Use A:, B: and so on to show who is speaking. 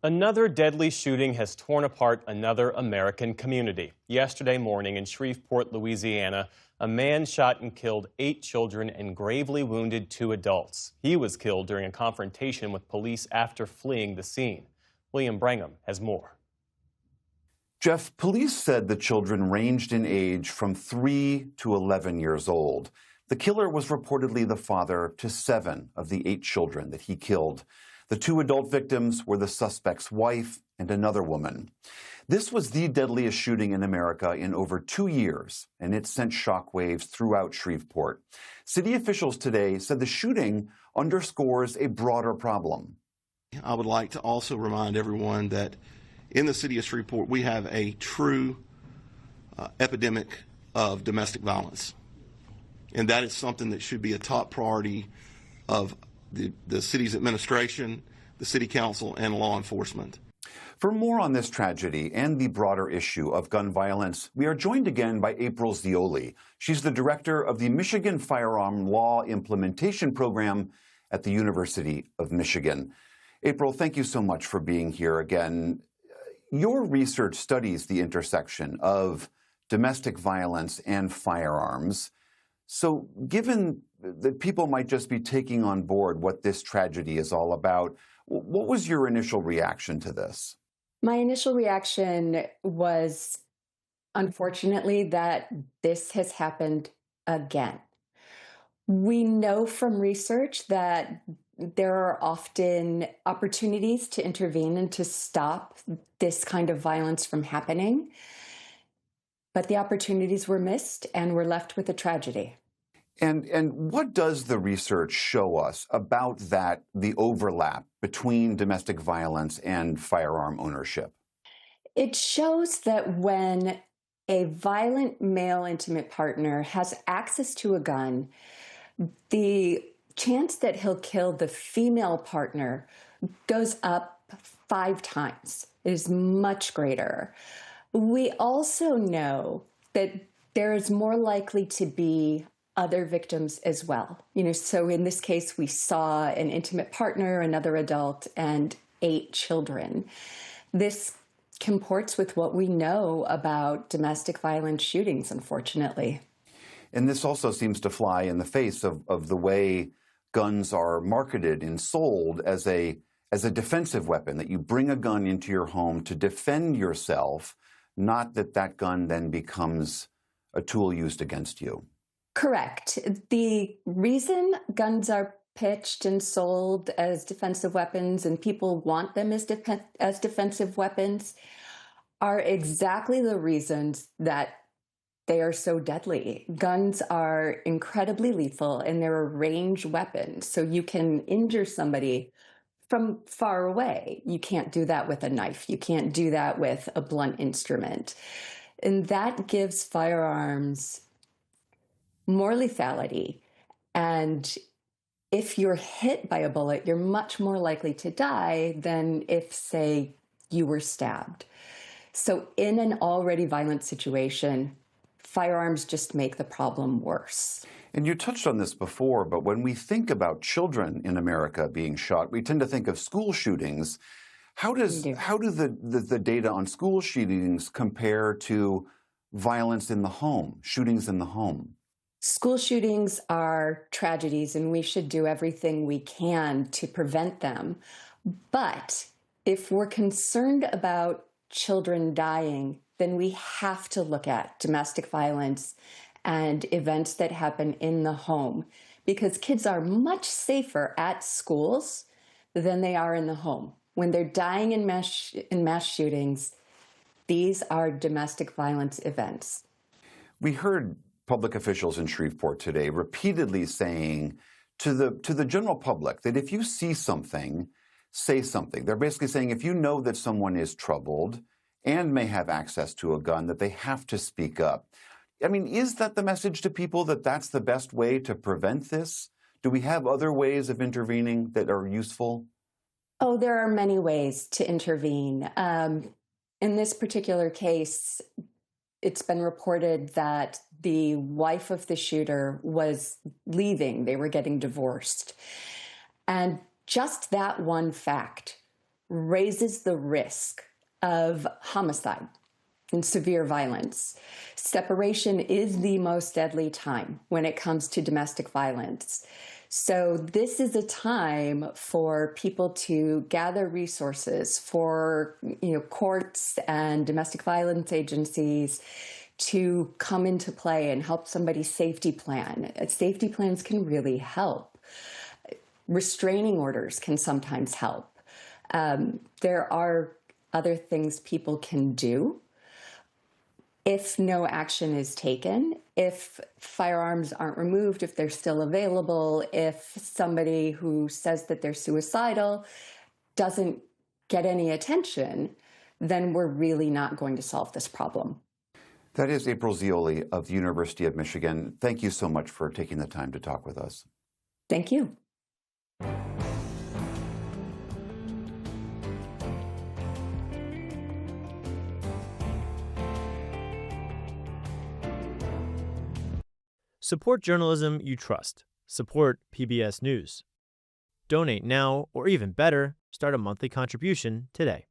A: Another deadly shooting has torn apart another American community. Yesterday morning in Shreveport, Louisiana, a man shot and killed 8 children and gravely wounded 2 adults. He was killed during a confrontation with police after fleeing the scene. William Brangham has more.
B: Jeff, police said the children ranged in age from 3 to 11 years old. The killer was reportedly the father to 7 of the 8 children that he killed. The 2 adult victims were the suspect's wife and another woman. This was the deadliest shooting in America in over 2 years, and it sent shockwaves throughout Shreveport. City officials today said the shooting underscores a broader problem.
C: I would like to also remind everyone that in the city of Shreveport, we have a true epidemic of domestic violence. And that is something that should be a top priority of the city's administration, the city council, and law enforcement.
B: For more on this tragedy and the broader issue of gun violence, we are joined again by April Zeoli. She's the director of the Michigan Firearm Law Implementation Program at the University of Michigan. April, thank you so much for being here again. Your research studies the intersection of domestic violence and firearms. So given that people might just be taking on board what this tragedy is all about, what was your initial reaction to this?
D: My initial reaction was, unfortunately, that this has happened again. We know from research that there are often opportunities to intervene and to stop this kind of violence from happening. But the opportunities were missed, and we're left with a tragedy.
B: And what does the research show us about the overlap between domestic violence and firearm ownership?
D: It shows that when a violent male intimate partner has access to a gun, the chance that he'll kill the female partner goes up 5 times. It is much greater. We also know that there is more likely to be other victims as well. So in this case, we saw an intimate partner, another adult, and 8 children. This comports with what we know about domestic violence shootings, unfortunately.
B: And this also seems to fly in the face of the way guns are marketed and sold as a defensive weapon, that you bring a gun into your home to defend yourself, not that gun then becomes a tool used against you.
D: Correct. The reason guns are pitched and sold as defensive weapons and people want them as defensive weapons are exactly the reasons that they are so deadly. Guns are incredibly lethal, and they're a range weapon, so you can injure somebody from far away. You can't do that with a knife. You can't do that with a blunt instrument. And that gives firearms more lethality. And if you're hit by a bullet, you're much more likely to die than if, say, you were stabbed. So in an already violent situation, firearms just make the problem worse.
B: And you touched on this before, but when we think about children in America being shot, we tend to think of school shootings. How do the data on school shootings compare to violence in the home, shootings in the home?
D: School shootings are tragedies, and we should do everything we can to prevent them. But if we're concerned about children dying, then we have to look at domestic violence and events that happen in the home, because kids are much safer at schools than they are in the home. When they're dying in mass shootings, these are domestic violence events. We
B: heard public officials in Shreveport today repeatedly saying to the general public that if you see something, say something. They're basically saying if you know that someone is troubled and may have access to a gun, that they have to speak up. I mean, is that the message to people, that that's the best way to prevent this? Do we have other ways of intervening that are useful?
D: Oh, there are many ways to intervene. In this particular case, it's been reported that the wife of the shooter was leaving. They were getting divorced. And just that one fact raises the risk of homicide and severe violence. Separation is the most deadly time when it comes to domestic violence. So this is a time for people to gather resources, for courts and domestic violence agencies to come into play and help somebody's safety plan. Safety plans can really help. Restraining orders can sometimes help. There are other things people can do. If no action is taken, if firearms aren't removed, if they're still available, if somebody who says that they're suicidal doesn't get any attention, then we're really not going to solve this problem.
B: That is April Zeoli of the University of Michigan. Thank you so much for taking the time to talk with us.
D: Thank you.
E: Support journalism you trust. Support PBS News. Donate now, or even better, start a monthly contribution today.